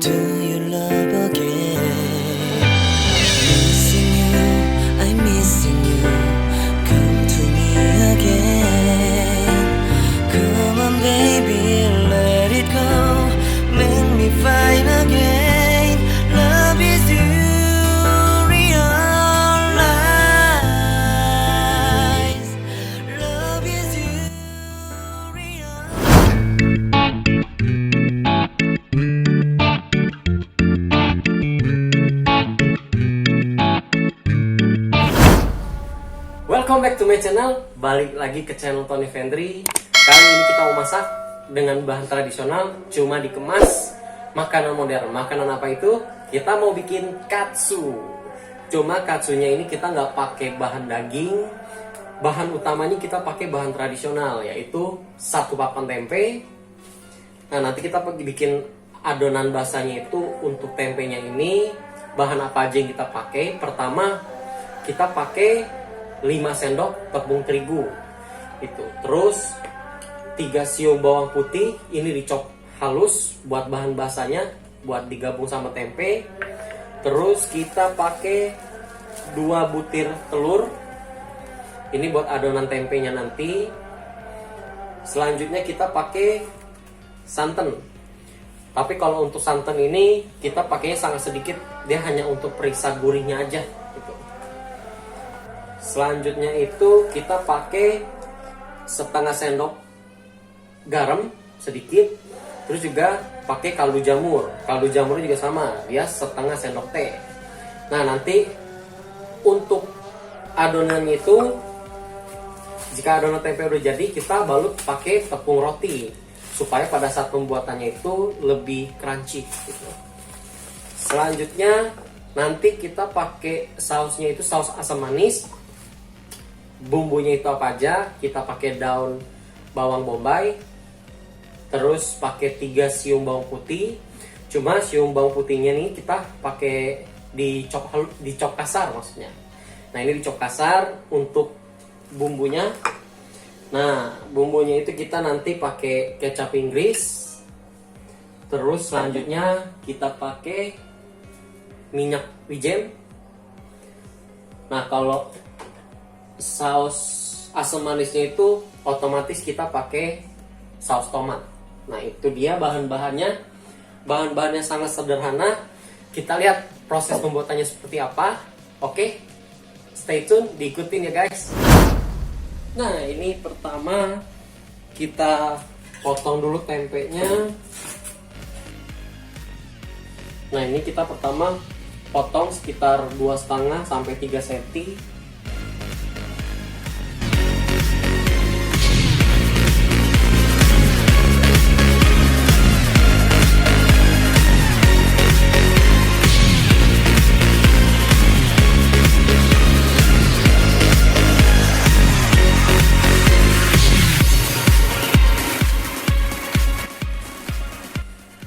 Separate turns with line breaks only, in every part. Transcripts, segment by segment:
Do you love again? Missing you, I'm missing you. Come to me again. Come on baby, let it go. Make me find again. Love is you, realize. Love is you,
Welcome back to my channel. Balik lagi ke channel Tony Vendry. Kali ini kita mau masak dengan bahan tradisional, cuma dikemas makanan modern. Makanan apa itu? Kita mau bikin katsu. Cuma katsunya ini kita nggak pakai bahan daging. Bahan utamanya kita pakai bahan tradisional, yaitu 1 papan tempe. Nah, nanti kita bikin adonan basahnya itu. Untuk tempenya ini bahan apa aja yang kita pakai? Pertama, kita pakai 5 sendok tepung terigu itu. Terus 3 siung bawang putih, ini dicop halus buat bahan basahnya, buat digabung sama tempe. Terus kita pakai 2 butir telur, ini buat adonan tempenya nanti. Selanjutnya kita pakai santan, tapi kalau untuk santan ini kita pakainya sangat sedikit, dia hanya untuk periksa gurihnya aja gitu. Selanjutnya itu kita pakai setengah sendok garam sedikit. Terus juga pakai kaldu jamur. Kaldu jamurnya juga sama, dia setengah sendok teh. Nah, nanti untuk adonannya itu, jika adonan tempe udah jadi, kita balut pakai tepung roti supaya pada saat pembuatannya itu lebih crunchy gitu. Selanjutnya nanti kita pakai sausnya itu saus asam manis. Bumbunya itu apa aja? Kita pakai daun bawang bombay, terus pakai 3 siung bawang putih. Cuma siung bawang putihnya nih kita pakai dicop kasar maksudnya. Nah, ini dicop kasar untuk bumbunya. Nah, bumbunya itu kita nanti pakai kecap Inggris. Terus selanjutnya kita pakai minyak wijen. Nah, kalau saus asam manisnya itu otomatis kita pakai saus tomat. Nah, itu dia bahan-bahannya. Bahan-bahannya sangat sederhana. Kita lihat proses pembuatannya seperti apa. Oke, stay tune, diikutin ya guys. Nah, ini pertama kita potong dulu tempenya. Nah, ini kita pertama potong sekitar 2,5 sampai 3 cm.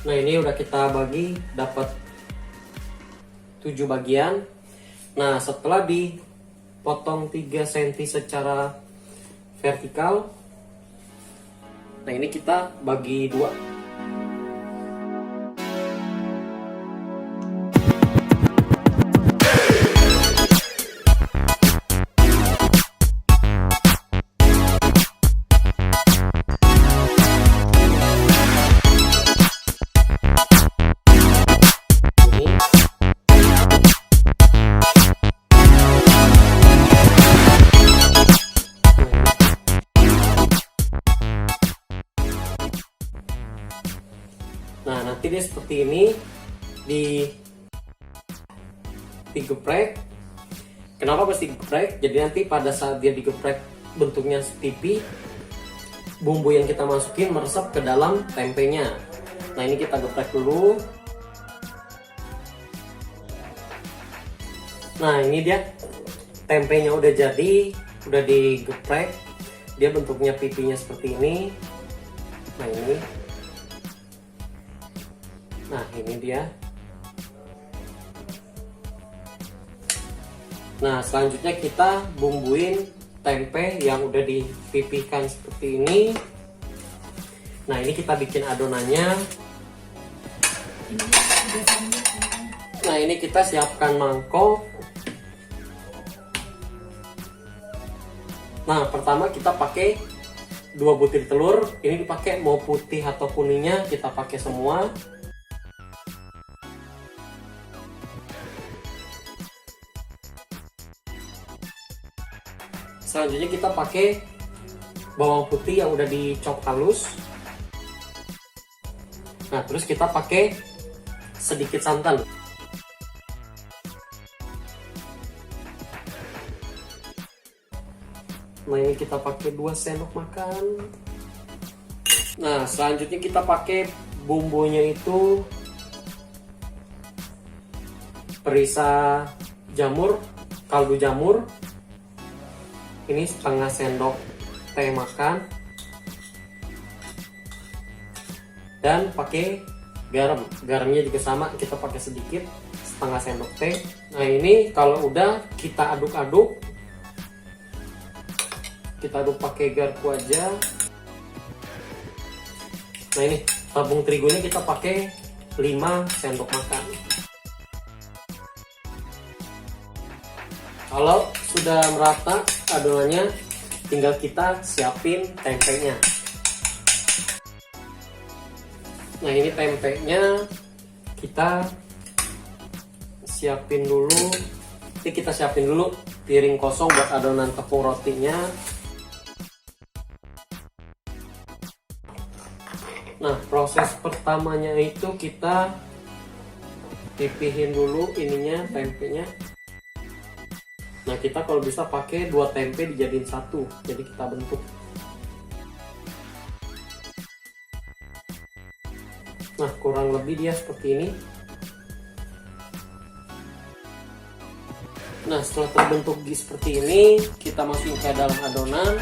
Nah, ini udah kita bagi, dapat 7 bagian. Nah, setelah dipotong 3 cm secara vertikal, nah ini kita bagi 2. Nah, nanti dia seperti ini digeprek. Kenapa harus digeprek? Jadi nanti pada saat dia digeprek bentuknya pipi, bumbu yang kita masukin meresap ke dalam tempenya. Nah, ini kita geprek dulu. Nah, ini dia tempenya udah jadi, udah digeprek. Dia bentuknya pipinya seperti ini. Nah, ini. Nah, ini dia. Nah, selanjutnya kita bumbuin tempe yang udah dipipihkan seperti ini. Nah, ini kita bikin adonannya. Nah, ini kita siapkan mangkok. Nah, pertama kita pakai 2 butir telur. Ini dipakai mau putih atau kuningnya, kita pakai semua. Selanjutnya kita pakai bawang putih yang udah dicop halus. Nah, terus kita pakai sedikit santan. Nah, ini kita pakai 2 sendok makan. Nah, selanjutnya kita pakai bumbunya itu perisa jamur, kaldu jamur. Ini setengah sendok teh makan. Dan pakai garam. Garamnya juga sama, kita pakai sedikit, setengah sendok teh. Nah, ini kalau udah kita aduk-aduk. Kita aduk pakai garpu aja. Nah, ini tepung terigunya kita pakai 5 sendok makan. Kalau sudah merata adonannya, tinggal kita siapin tempenya. Nah, ini tempenya kita siapin dulu. Jadi kita siapin dulu piring kosong buat adonan tepung rotinya. Nah, proses pertamanya itu kita pipihin dulu ininya, tempenya. Nah, kita kalau bisa pakai 2 tempe dijadiin 1, jadi kita bentuk. Nah, kurang lebih dia seperti ini. Nah, setelah terbentuk seperti ini, kita masukin ke dalam adonan.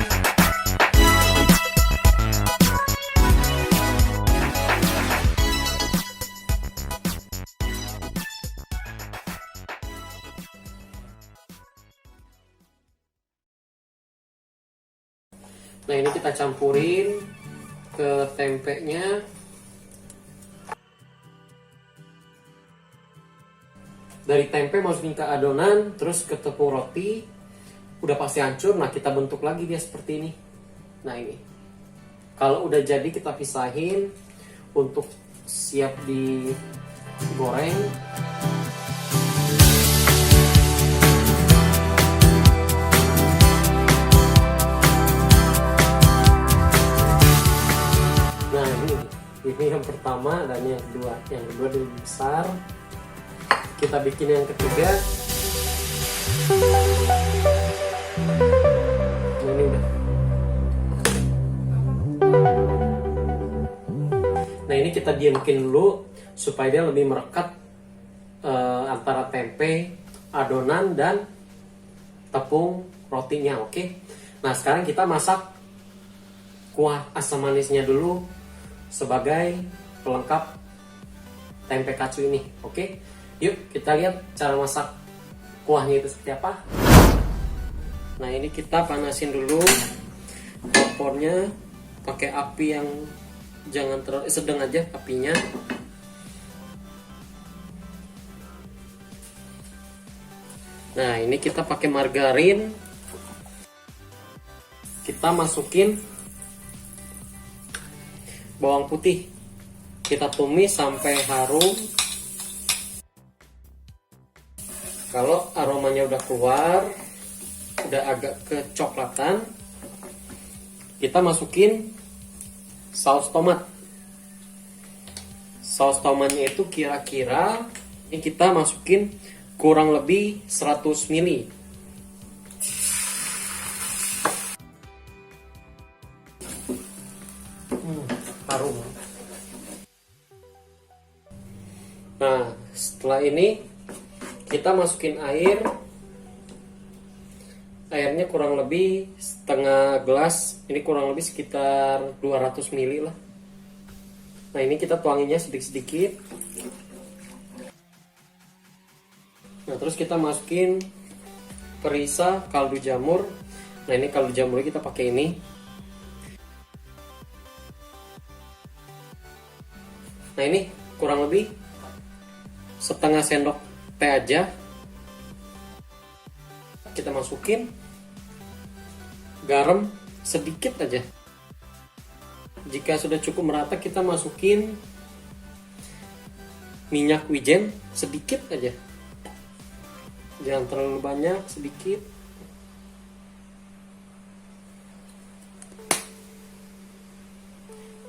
Nah, ini kita campurin ke tempenya. Dari tempe masukin ke adonan, terus ke tepung roti. Udah pasti hancur, nah kita bentuk lagi dia seperti ini. Nah, ini. Kalau udah jadi kita pisahin untuk siap digoreng. Nah, ini yang pertama dan yang kedua. Yang kedua lebih besar. Kita bikin yang ketiga. Ini udah. Nah, ini kita diamkan dulu supaya dia lebih merekat antara tempe, adonan, dan tepung rotinya. Oke. Nah, sekarang kita masak kuah asam manisnya dulu sebagai pelengkap tempe katsu ini. Oke. Yuk kita lihat cara masak kuahnya itu seperti apa. Nah, ini kita panasin dulu kompornya, pakai api yang jangan terlalu sedang aja apinya. Nah, ini kita pakai margarin. Kita masukin bawang putih. Kita tumis sampai harum. Kalau aromanya udah keluar, udah agak kecoklatan, kita masukin saus tomat. Saus tomatnya itu kira-kira ini kita masukin kurang lebih 100 ml. Harum. Nah, setelah ini kita masukin air. Airnya kurang lebih setengah gelas. Ini kurang lebih sekitar 200 ml lah. Nah, ini kita tuanginnya sedikit-sedikit. Nah, terus kita masukin perisa kaldu jamur. Nah, ini kaldu jamurnya kita pakai ini. Nah, ini kurang lebih setengah sendok teh aja. Kita masukin garam sedikit aja. Jika sudah cukup merata, kita masukin minyak wijen sedikit aja, jangan terlalu banyak, sedikit.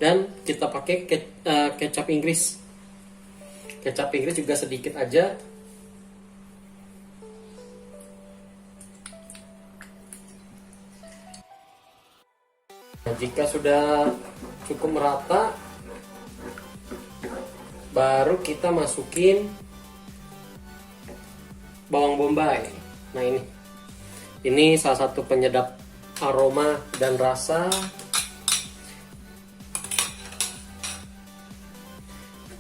Dan kita pakai kecap Inggris. Kecap Inggris juga sedikit aja. Nah, jika sudah cukup merata, baru kita masukin bawang bombay. Nah, ini salah satu penyedap aroma dan rasa.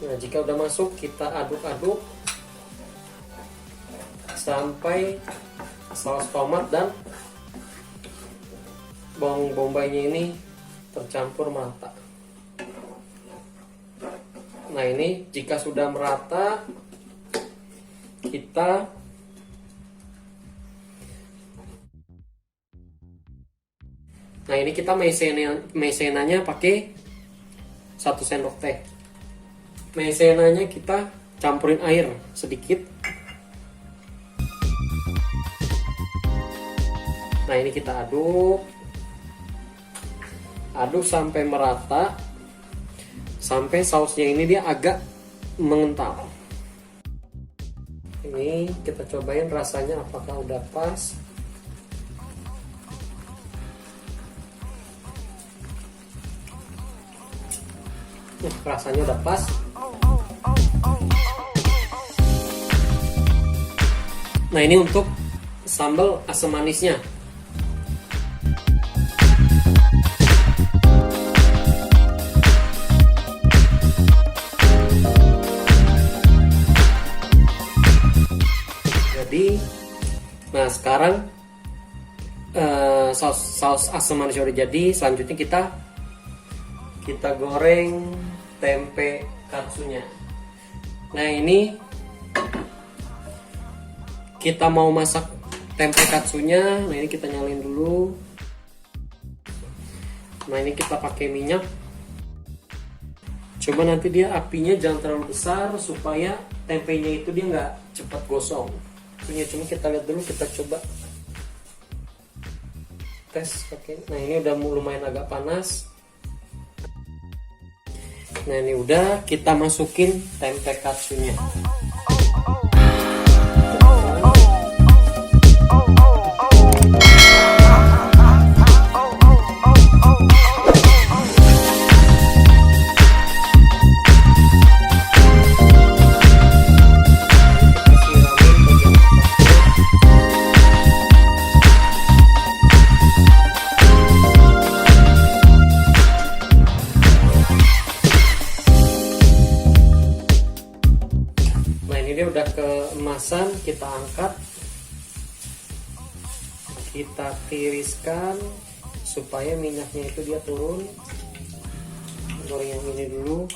Nah, jika udah masuk, kita aduk-aduk sampai saus tomat dan bawang bombaynya ini tercampur merata. Nah, ini jika sudah merata, kita maizenanya pakai 1 sendok teh. Maizenanya kita campurin air sedikit. Nah, ini kita aduk sampai merata, sampai sausnya ini dia agak mengental. Ini kita cobain rasanya apakah udah pas. Rasanya udah pas. Nah, ini untuk sambal asam manisnya. Jadi, nah sekarang saus asam manis udah jadi. Selanjutnya kita goreng tempe katsunya. Nah, ini kita mau masak tempe katsunya. Nah, ini kita nyalain dulu. Nah, ini kita pakai minyak. Coba nanti dia apinya jangan terlalu besar supaya tempenya itu dia nggak cepat gosong. Cuma kita lihat dulu, kita coba tes pakai. Nah, ini udah lumayan agak panas. Nah, ini udah, kita masukin tempe katsunya. Ini udah keemasan, kita angkat, kita tiriskan supaya minyaknya itu dia turun. Goreng yang ini dulu.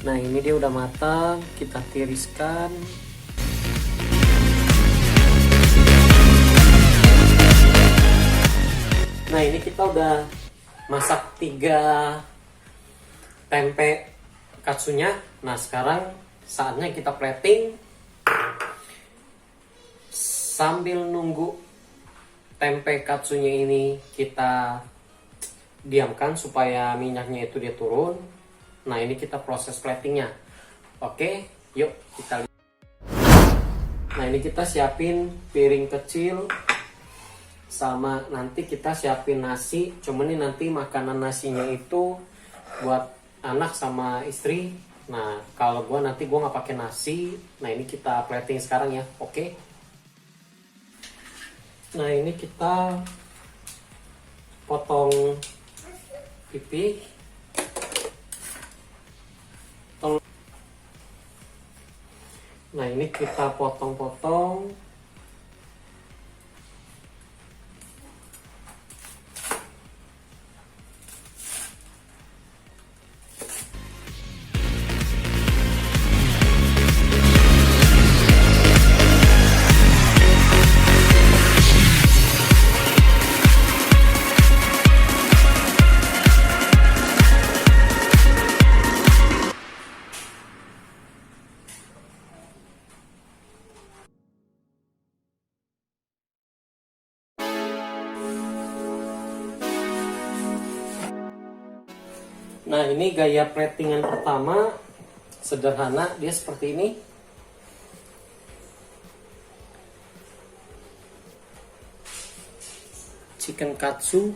Nah, ini dia udah matang, kita tiriskan. Nah, ini kita udah masak 3 tempe katsunya. Nah, sekarang saatnya kita plating sambil nunggu tempe katsunya ini kita diamkan supaya minyaknya itu dia turun. Nah, ini kita proses platingnya. Oke, yuk kita lihat. Nah, ini kita siapin piring kecil, sama nanti kita siapin nasi. Cuman ini nanti makanan nasinya itu buat anak sama istri. Nah, kalau nanti gua nggak pakai nasi. Nah, ini kita plating sekarang ya. Oke. Nah, ini kita potong pipi. Nah, ini kita potong-potong. Nah, ini gaya platingan pertama, sederhana, dia seperti ini. Chicken katsu,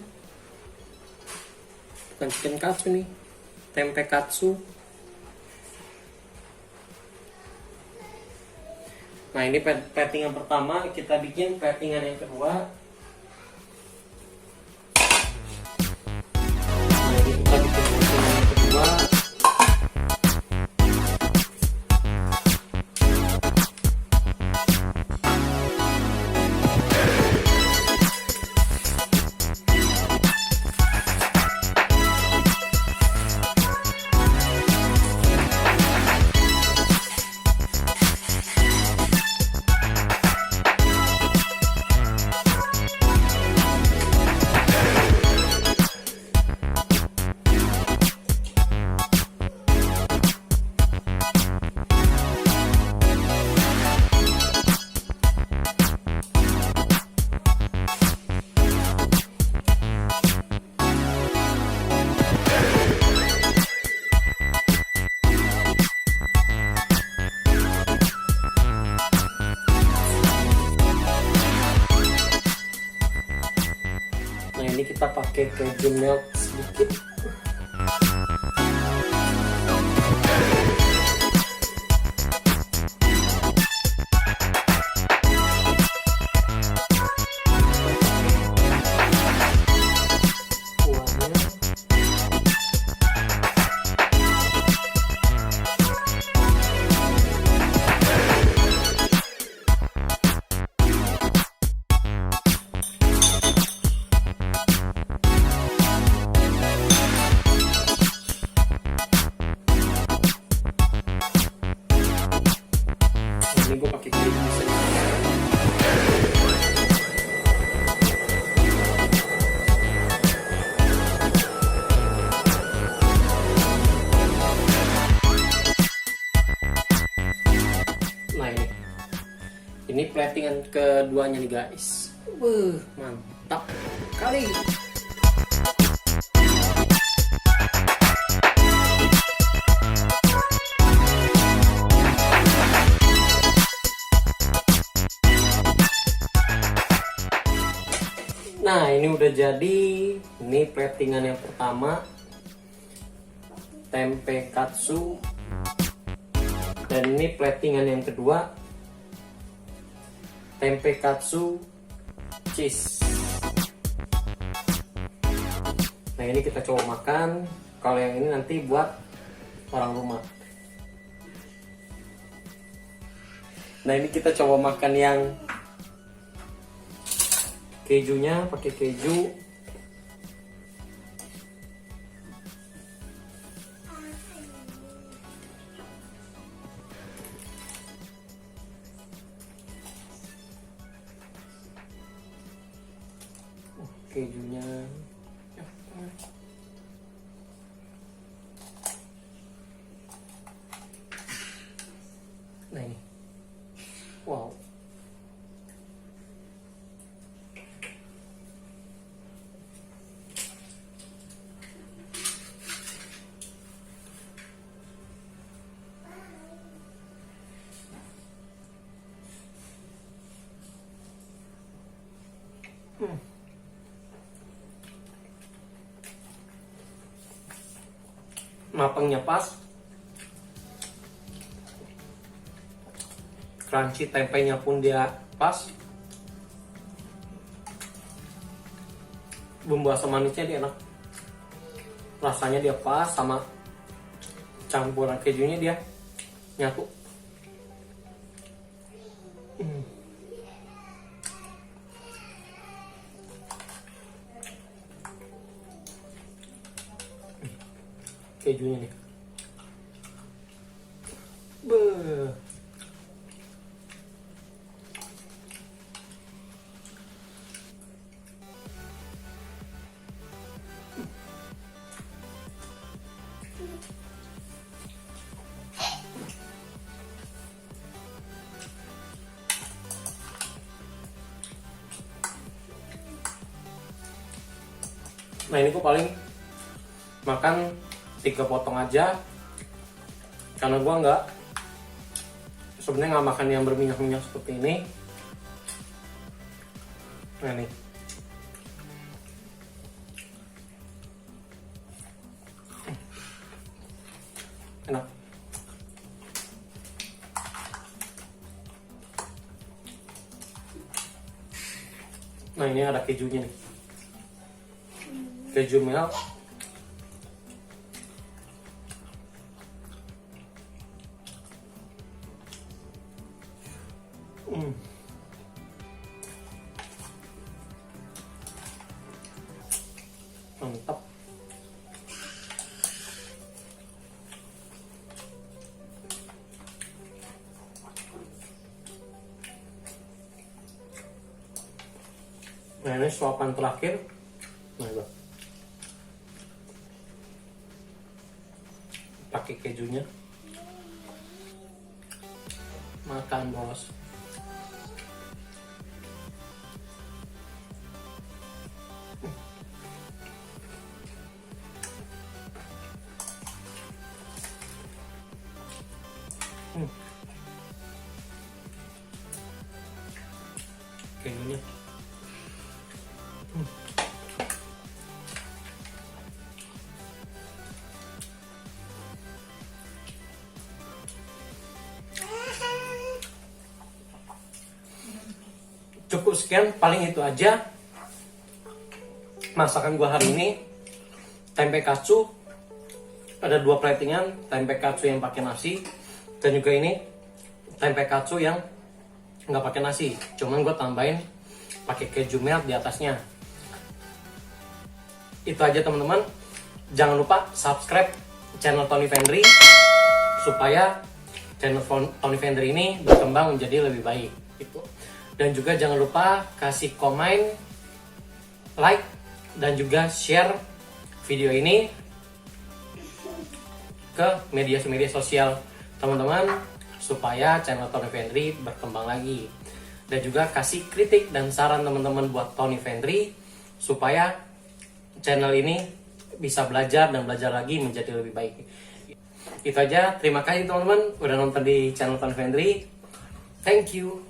bukan chicken katsu nih, tempe katsu. Nah, ini platingan pertama, kita bikin platingan yang kedua. Nah, ini kita pakai keju melt sedikit. Ini gue pakai keju saja. Nah, ini platingan keduanya nih guys. Mantap kali. Nah, ini udah jadi. Ini platingan yang pertama, tempe katsu. Dan ini platingan yang kedua, tempe katsu cheese. Nah, ini kita coba makan. Kalau yang ini nanti buat orang rumah. Nah, ini kita coba makan yang kejunya, pakai keju. Kejunya. Nah, ini. Wow. Matangnya pas, crunchy tempenya pun dia pas, bumbu asam manisnya dia enak, rasanya dia pas sama campuran kejunya dia nyatu. Kejunya nih, beuh. Nah ini gue paling makan 3 potong aja, karena gue sebenarnya nggak makan yang berminyak-minyak seperti ini. Nah nih, enak. Nah ini ada kejunya nih, keju melt. Mantap. Nah ini suapan terakhir. Nah itu pakai kejunya, makan bos. Kejunya cukup sekian, paling itu aja masakan gua hari ini. Tempe katsu, ada 2 platingan, tempe katsu yang pakai nasi, dan juga ini tempe katsu yang nggak pakai nasi, cuman gue tambahin pakai keju melt di atasnya. Itu aja teman-teman. Jangan lupa subscribe channel Tony Vendry supaya channel Tony Vendry ini berkembang menjadi lebih baik gitu. Dan juga jangan lupa kasih komen, like, dan juga share video ini ke media sosial teman-teman supaya channel Tony Vendry berkembang lagi. Dan juga kasih kritik dan saran teman-teman buat Tony Vendry supaya channel ini bisa belajar dan belajar lagi menjadi lebih baik. Itu aja, terima kasih teman-teman udah nonton di channel Tony Vendry. Thank you.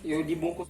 Yuk dibungkus.